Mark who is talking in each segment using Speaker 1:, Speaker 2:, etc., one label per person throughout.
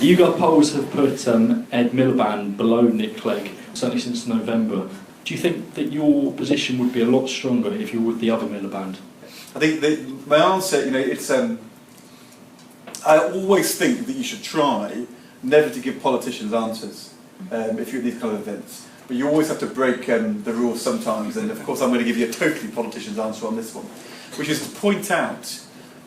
Speaker 1: YouGov polls have put Ed Miliband below Nick Clegg, certainly since November. Do you think that your position would be a lot stronger if you were with the other Miliband?
Speaker 2: I think my answer, it's. I always think that you should try never to give politicians answers if you're at these kind of events. But you always have to break the rules sometimes, and of course I'm going to give you a totally politician's answer on this one, which is to point out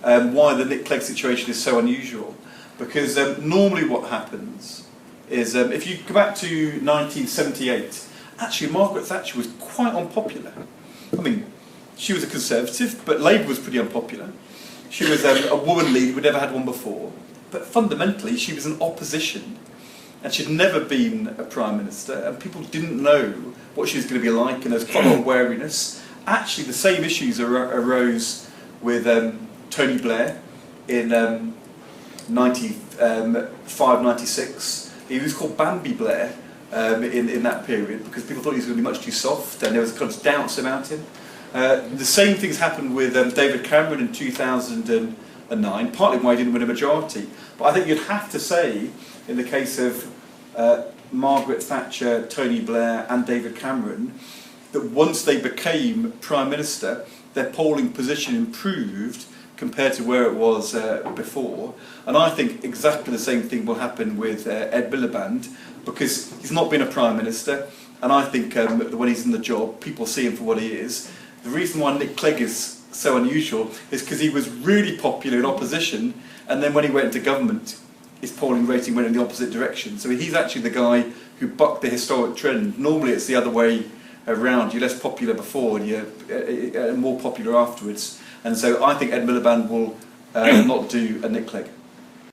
Speaker 2: why the Nick Clegg situation is so unusual. Because normally what happens is, if you go back to 1978, actually Margaret Thatcher was quite unpopular. I mean, she was a Conservative, but Labour was pretty unpopular. She was a woman leader, we'd never had one before. But fundamentally, she was an opposition. And she'd never been a Prime Minister, and people didn't know what she was going to be like, and there was quite a lot of wariness. Actually, the same issues arose with Tony Blair in 95, 96. He was called Bambi Blair in that period, because people thought he was going to be much too soft, and there was kind of doubts about him. The same things happened with David Cameron in 2009, partly why he didn't win a majority. But I think you'd have to say, in the case of Margaret Thatcher, Tony Blair and David Cameron, that once they became Prime Minister, their polling position improved compared to where it was before. And I think exactly the same thing will happen with Ed Miliband, because he's not been a Prime Minister, and I think when he's in the job, people see him for what he is. The reason why Nick Clegg is so unusual is because he was really popular in opposition, and then when he went into government, his polling rating went in the opposite direction. So he's actually the guy who bucked the historic trend. Normally it's the other way around. You're less popular before and you're more popular afterwards. And so I think Ed Miliband will not do a Nick Clegg.